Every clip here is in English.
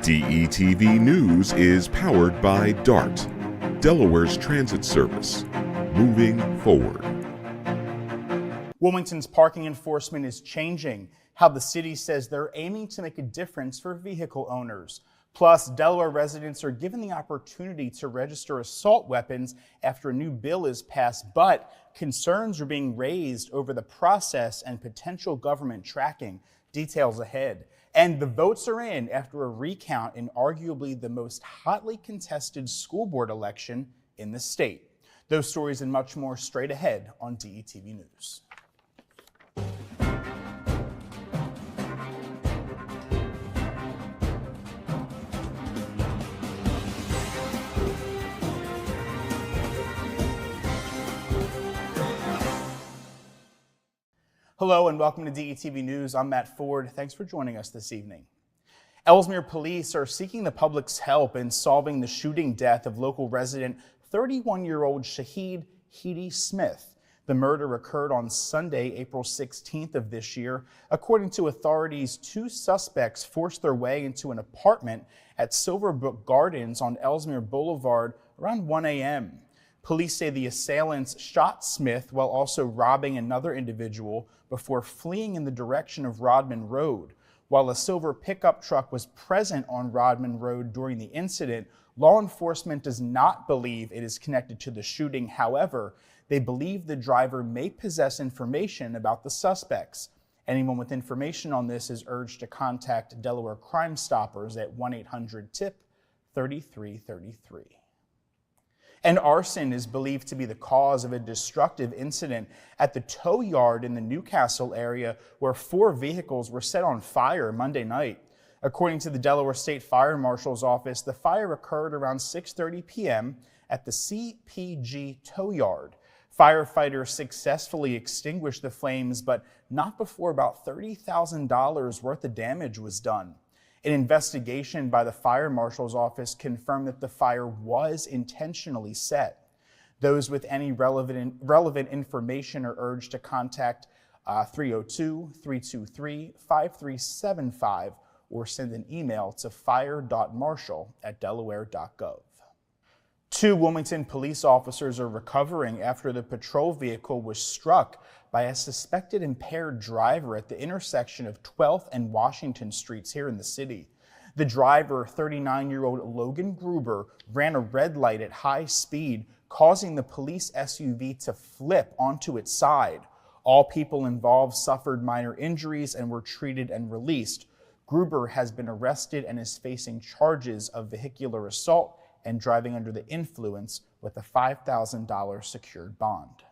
DETV News is powered by DART, Delaware's transit service. Moving forward. Wilmington's parking enforcement is changing how the city says they're aiming to make a difference for vehicle owners. Plus, Delaware residents are given the opportunity to register assault weapons after a new bill is passed, but concerns are being raised over the process and potential government tracking. Details ahead. And the votes are in after a recount in arguably the most hotly contested school board election in the state. Those stories and much more straight ahead on DETV News. Hello and welcome to DETV News. I'm Matt Ford. Thanks for joining us this evening. Ellesmere police are seeking the public's help in solving the shooting death of local resident 31-year-old Shahid Heedy Smith. The murder occurred on Sunday, April 16th of this year. According to authorities, two suspects forced their way into an apartment at Silverbrook Gardens on Ellesmere Boulevard around 1 a.m. Police say the assailants shot Smith while also robbing another individual before fleeing in the direction of Rodman Road. While a silver pickup truck was present on Rodman Road during the incident, law enforcement does not believe it is connected to the shooting. However, they believe the driver may possess information about the suspects. Anyone with information on this is urged to contact Delaware Crime Stoppers at 1-800-TIP-3333. An arson is believed to be the cause of a destructive incident at the tow yard in the Newcastle area where 4 vehicles were set on fire Monday night. According to the Delaware State Fire Marshal's office, the fire occurred around 6:30 p.m. at the CPG tow yard. Firefighters successfully extinguished the flames, but not before about $30,000 worth of damage was done. An investigation by the Fire Marshal's office confirmed that the fire was intentionally set. Those with any relevant information are urged to contact 302-323-5375 or send an email to fire.marshall@delaware.gov. 2 Wilmington police officers are recovering after the patrol vehicle was struck by a suspected impaired driver at the intersection of 12th and Washington Streets here in the city. The driver, 39-year-old Logan Gruber, ran a red light at high speed, causing the police SUV to flip onto its side. All people involved suffered minor injuries and were treated and released. Gruber has been arrested and is facing charges of vehicular assault and driving under the influence with a $5,000 secured bond.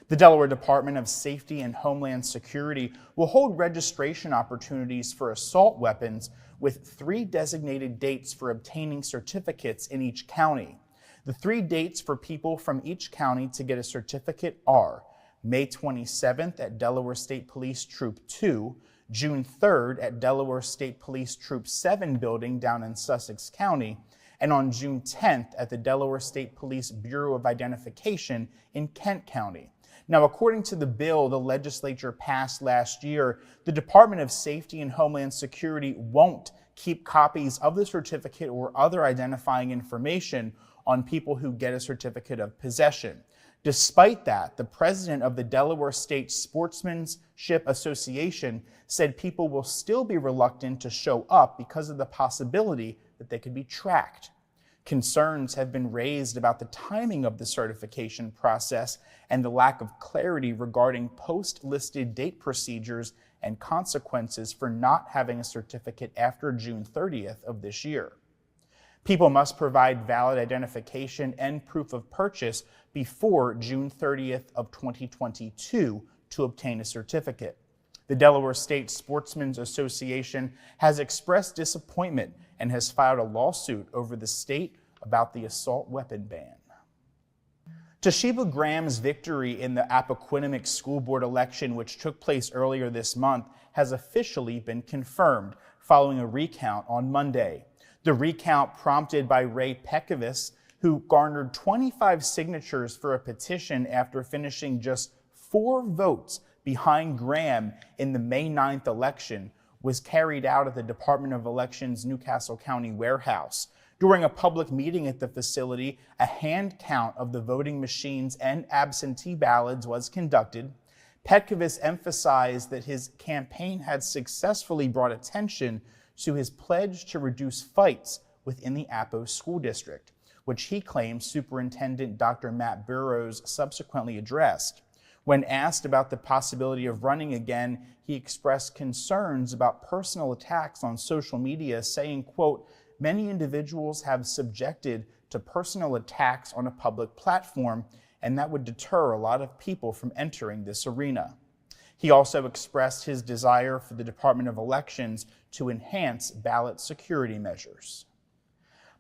The Delaware Department of Safety and Homeland Security will hold registration opportunities for assault weapons with 3 designated dates for obtaining certificates in each county. The 3 dates for people from each county to get a certificate are May 27th at Delaware State Police Troop 2, June 3rd at Delaware State Police Troop 7 building down in Sussex County, and on June 10th at the Delaware State Police Bureau of Identification in Kent County. Now, according to the bill the legislature passed last year, the Department of Safety and Homeland Security won't keep copies of the certificate or other identifying information on people who get a certificate of possession. Despite that, the president of the Delaware State Sportsmanship Association said people will still be reluctant to show up because of the possibility that they could be tracked. Concerns have been raised about the timing of the certification process and the lack of clarity regarding post-listed date procedures and consequences for not having a certificate after June 30th of this year. People must provide valid identification and proof of purchase before June 30th of 2022 to obtain a certificate. The Delaware State Sportsmen's Association has expressed disappointment and has filed a lawsuit over the state about the assault weapon ban. Toshiba Graham's victory in the Appoquinimink School Board election, which took place earlier this month, has officially been confirmed following a recount on Monday. The recount, prompted by Ray Pekovis, who garnered 25 signatures for a petition after finishing just 4 votes behind Graham in the May 9th election, was carried out at the Department of Elections Newcastle County warehouse. During a public meeting at the facility, a hand count of the voting machines and absentee ballots was conducted. Petkovic emphasized that his campaign had successfully brought attention to his pledge to reduce fights within the Apo School District, which he claims Superintendent Dr. Matt Burrows subsequently addressed. When asked about the possibility of running again, he expressed concerns about personal attacks on social media, saying, quote, "Many individuals have subjected to personal attacks on a public platform, and that would deter a lot of people from entering this arena." He also expressed his desire for the Department of Elections to enhance ballot security measures.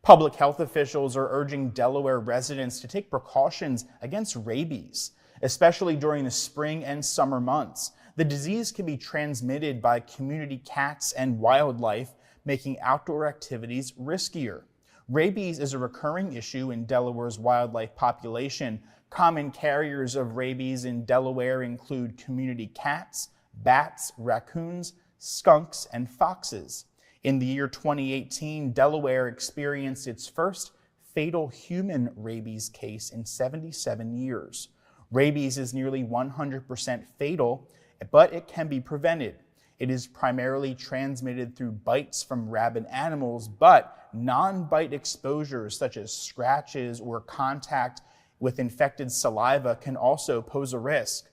Public health officials are urging Delaware residents to take precautions against rabies, especially during the spring and summer months. The disease can be transmitted by community cats and wildlife, making outdoor activities riskier. Rabies is a recurring issue in Delaware's wildlife population. Common carriers of rabies in Delaware include community cats, bats, raccoons, skunks, and foxes. In the year 2018, Delaware experienced its first fatal human rabies case in 77 years. Rabies is nearly 100% fatal, but it can be prevented. It is primarily transmitted through bites from rabid animals, but non-bite exposures such as scratches or contact with infected saliva can also pose a risk.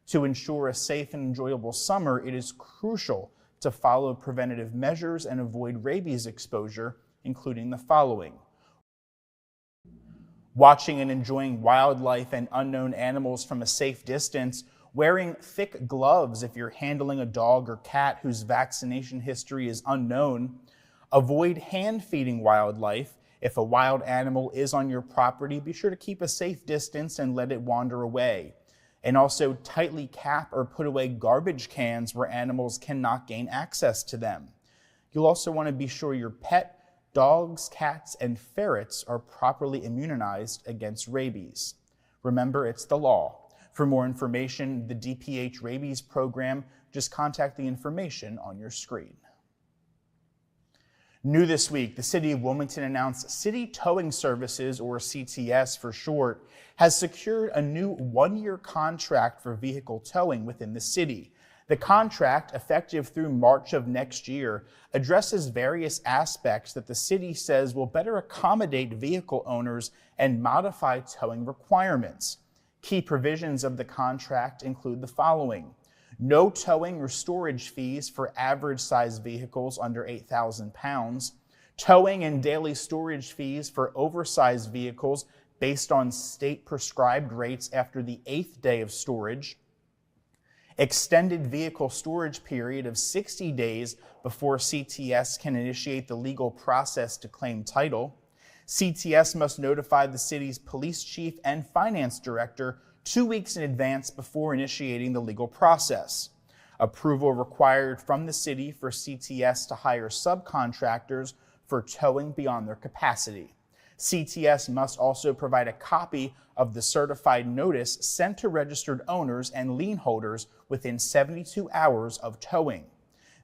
To ensure a safe and enjoyable summer, it is crucial to follow preventative measures and avoid rabies exposure, including the following: watching and enjoying wildlife and unknown animals from a safe distance, wearing thick gloves if you're handling a dog or cat whose vaccination history is unknown, avoid hand-feeding wildlife. If a wild animal is on your property, be sure to keep a safe distance and let it wander away. And also tightly cap or put away garbage cans where animals cannot gain access to them. You'll also want to be sure your pet, dogs, cats, and ferrets are properly immunized against rabies. Remember, it's the law. For more information, the DPH Rabies Program, just contact the information on your screen. New this week, the City of Wilmington announced City Towing Services, or CTS for short, has secured a new one-year contract for vehicle towing within the city. The contract, effective through March of next year, addresses various aspects that the city says will better accommodate vehicle owners and modify towing requirements. Key provisions of the contract include the following: no towing or storage fees for average-sized vehicles under 8,000 pounds, towing and daily storage fees for oversized vehicles based on state-prescribed rates after the 8th day of storage, extended vehicle storage period of 60 days before CTS can initiate the legal process to claim title. CTS must notify the city's police chief and finance director 2 weeks in advance before initiating the legal process. Approval required from the city for CTS to hire subcontractors for towing beyond their capacity. CTS must also provide a copy of the certified notice sent to registered owners and lien holders within 72 hours of towing.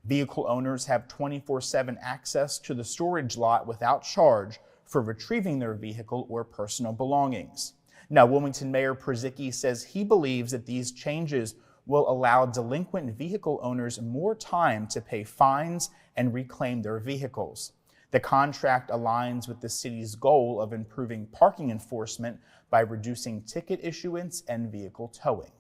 Vehicle owners have 24/7 access to the storage lot without charge for retrieving their vehicle or personal belongings. Now, Wilmington Mayor Przicki says he believes that these changes will allow delinquent vehicle owners more time to pay fines and reclaim their vehicles. The contract aligns with the city's goal of improving parking enforcement by reducing ticket issuance and vehicle towing.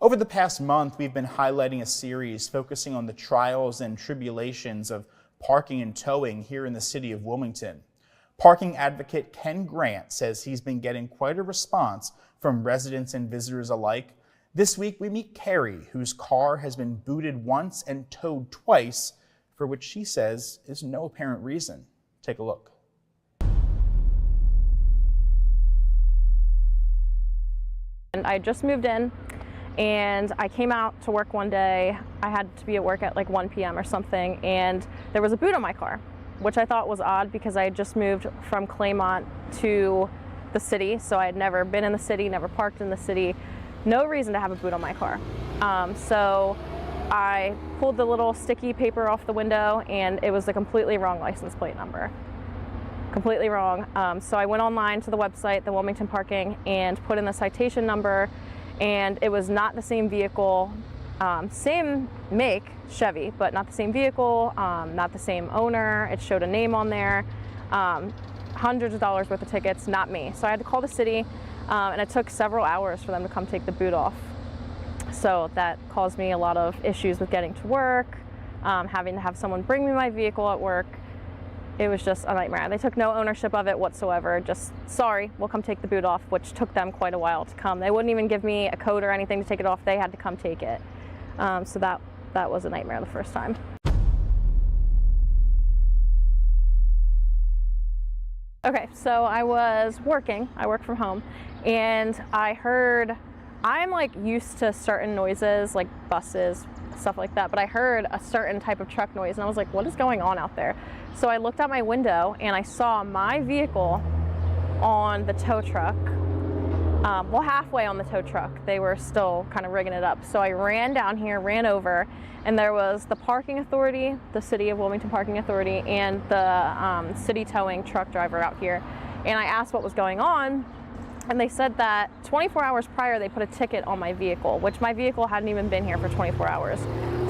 Over the past month, we've been highlighting a series focusing on the trials and tribulations of parking and towing here in the city of Wilmington. Parking advocate Ken Grant says he's been getting quite a response from residents and visitors alike. This week, we meet Carrie, whose car has been booted once and towed twice, for which she says is no apparent reason. Take a look. And I just moved in and I came out to work one day. I had to be at work at like 1 p.m. or something, and there was a boot on my car, which I thought was odd because I had just moved from Claymont to the city, so I had never been in the city, never parked in the city. No reason to have a boot on my car. So I pulled the little sticky paper off the window and it was the completely wrong license plate number. Completely wrong. So I went online to the website, the Wilmington Parking, and put in the citation number, and it was not the same vehicle, same make, Chevy, but not the same vehicle, not the same owner. It showed a name on there, hundreds of dollars worth of tickets, not me. So I had to call the city, and it took several hours for them to come take the boot off. So that caused me a lot of issues with getting to work, having to have someone bring me my vehicle at work. It was just a nightmare. They took no ownership of it whatsoever. Just, sorry, we'll come take the boot off, which took them quite a while to come. They wouldn't even give me a code or anything to take it off. They had to come take it. So that was a nightmare the first time. Okay, so I was working. I work from home, and I heard, I'm like used to certain noises like buses, stuff like that, but I heard a certain type of truck noise and I was like, what is going on out there? So I looked out my window and I saw my vehicle on the tow truck, well, halfway on the tow truck. They were still kind of rigging it up. So I ran down here, ran over, and there was the parking authority, the City of Wilmington Parking Authority, and the city towing truck driver out here. And I asked what was going on, and they said that 24 hours prior they put a ticket on my vehicle, which my vehicle hadn't even been here for 24 hours,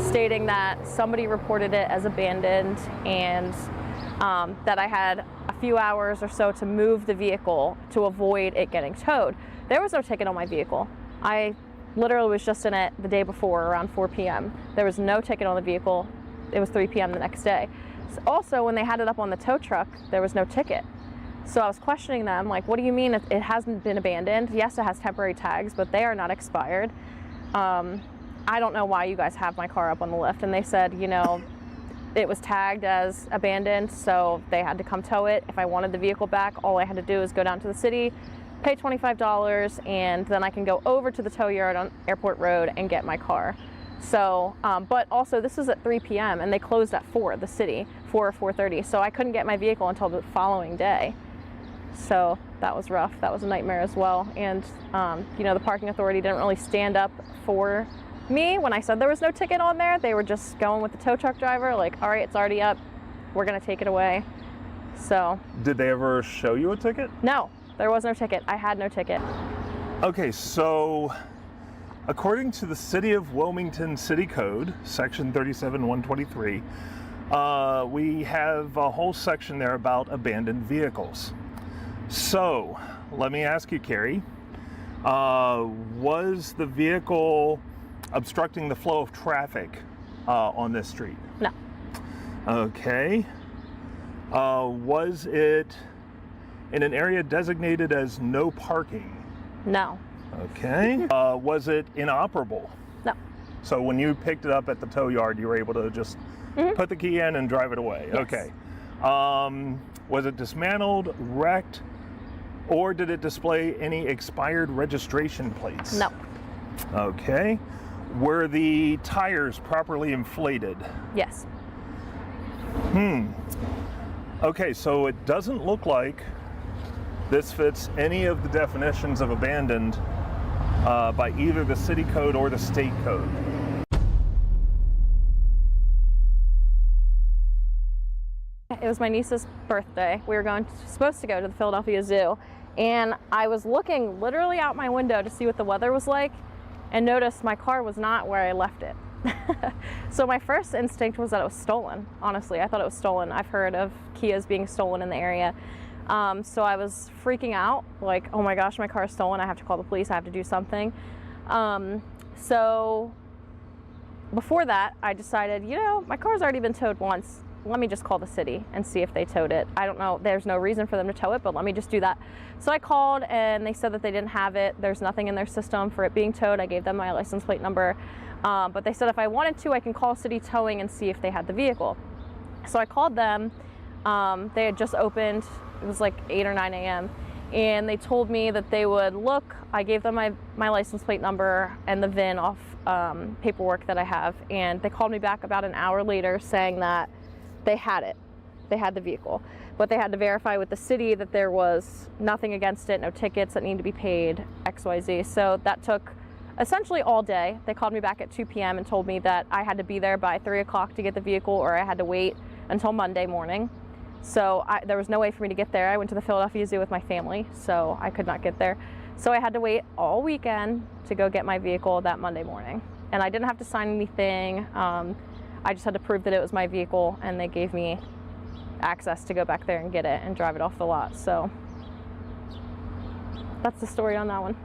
stating that somebody reported it as abandoned and that I had a few hours or so to move the vehicle to avoid it getting towed. There was no ticket on my vehicle. I literally was just in it the day before around 4 p.m. There was no ticket on the vehicle. It was 3 p.m. the next day. Also, when they had it up on the tow truck, there was no ticket. So I was questioning them, like, what do you mean it hasn't been abandoned? Yes, it has temporary tags, but they are not expired. I don't know why you guys have my car up on the lift. And they said, you know, it was tagged as abandoned, so they had to come tow it. If I wanted the vehicle back, all I had to do is go down to the city, pay $25, and then I can go over to the tow yard on Airport Road and get my car. So, but also this was at 3 p.m. and they closed at 4, the city, 4 or 4:30. So I couldn't get my vehicle until the following day. So that was rough. That was a nightmare as well. And, you know, the parking authority didn't really stand up for me when I said there was no ticket on there. They were just going with the tow truck driver, like, all right, it's already up. We're going to take it away. So. Did they ever show you a ticket? No, there was no ticket. I had no ticket. Okay, so according to the City of Wilmington City Code, Section 37123, we have a whole section there about abandoned vehicles. So, let me ask you, Carrie, was the vehicle obstructing the flow of traffic on this street? No. Okay. Was it in an area designated as no parking? No. Okay. Was it inoperable? No. So when you picked it up at the tow yard, you were able to just put the key in and drive it away? Yes. Okay. Was it dismantled, wrecked, or did it display any expired registration plates? No. Okay. Were the tires properly inflated? Yes. Okay, so it doesn't look like this fits any of the definitions of abandoned by either the city code or the state code. It was my niece's birthday. We were supposed to go to the Philadelphia Zoo, and I was looking literally out my window to see what the weather was like and noticed my car was not where I left it. So my first instinct was that it was stolen. Honestly, I thought it was stolen. I've heard of Kias being stolen in the area. So I was freaking out, like, oh my gosh, my car is stolen. I have to call the police. I have to do something. So before that, I decided, you know, my car's already been towed once. Let me just call the city and see if they towed it. I don't know, there's no reason for them to tow it, but let me just do that. So I called and they said that they didn't have it. There's nothing in their system for it being towed. I gave them my license plate number, but they said if I wanted to, I can call City Towing and see if they had the vehicle. So I called them. They had just opened. It was like 8 or 9 a.m. and they told me that they would look. I gave them my license plate number and the VIN off paperwork that I have, and they called me back about an hour later saying that they had it. They had the vehicle, but they had to verify with the city that there was nothing against it, no tickets that need to be paid, XYZ. So that took essentially all day. They called me back at 2 p.m. and told me that I had to be there by 3 o'clock to get the vehicle, or I had to wait until Monday morning. So there was no way for me to get there. I went to the Philadelphia Zoo with my family, so I could not get there. So I had to wait all weekend to go get my vehicle that Monday morning. And I didn't have to sign anything. I just had to prove that it was my vehicle, and they gave me access to go back there and get it and drive it off the lot. So that's the story on that one.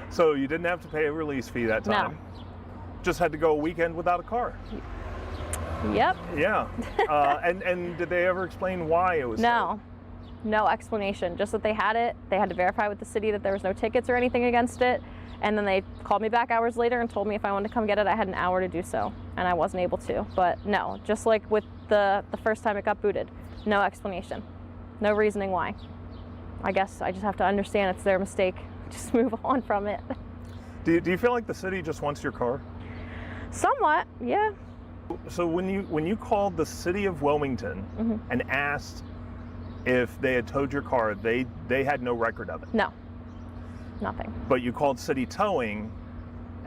So you didn't have to pay a release fee that time? No. Just had to go a weekend without a car? Yep. Yeah. And did they ever explain why it was No. No explanation. Just that they had it. They had to verify with the city that there was no tickets or anything against it. And then they called me back hours later and told me if I wanted to come get it, I had an hour to do so. And I wasn't able to. But no, just like with the first time it got booted. No explanation. No reasoning why. I guess I just have to understand it's their mistake. Just move on from it. Do you feel like the city just wants your car? Somewhat, yeah. So when you called the city of Wilmington and asked if they had towed your car, they had no record of it? No, nothing. But you called City Towing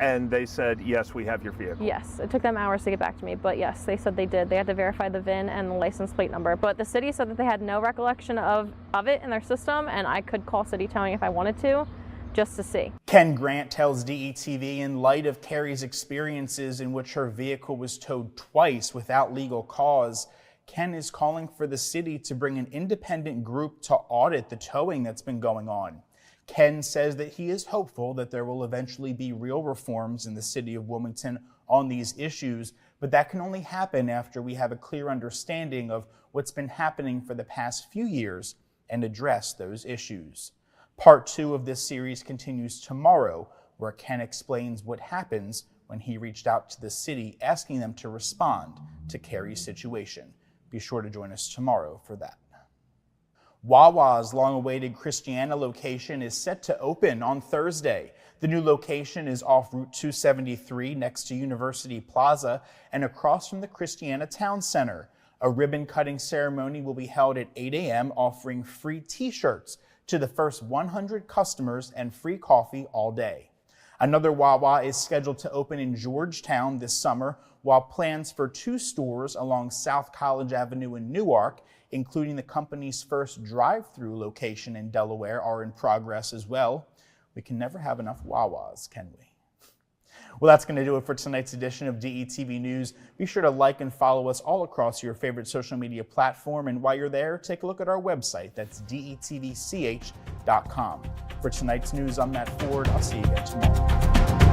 and they said, yes, we have your vehicle. Yes, it took them hours to get back to me, but yes, they said they did. They had to verify the VIN and the license plate number. But the city said that they had no recollection of it in their system, and I could call City Towing if I wanted to, just to see. Ken Grant tells DETV in light of Carrie's experiences in which her vehicle was towed twice without legal cause, Ken is calling for the city to bring an independent group to audit the towing that's been going on. Ken says that he is hopeful that there will eventually be real reforms in the city of Wilmington on these issues, but that can only happen after we have a clear understanding of what's been happening for the past few years and address those issues. Part 2 of this series continues tomorrow, where Ken explains what happens when he reached out to the city asking them to respond to Carrie's situation. Be sure to join us tomorrow for that. Wawa's long-awaited Christiana location is set to open on Thursday. The new location is off Route 273 next to University Plaza and across from the Christiana Town Center. A ribbon-cutting ceremony will be held at 8 a.m. offering free t-shirts to the first 100 customers and free coffee all day. Another Wawa is scheduled to open in Georgetown this summer, while plans for 2 stores along South College Avenue in Newark, including the company's first drive-through location in Delaware, are in progress as well. We can never have enough Wawas, can we? Well, that's going to do it for tonight's edition of DETV News. Be sure to like and follow us all across your favorite social media platform. And while you're there, take a look at our website. That's detvch.com. For tonight's news, I'm Matt Ford. I'll see you again tomorrow.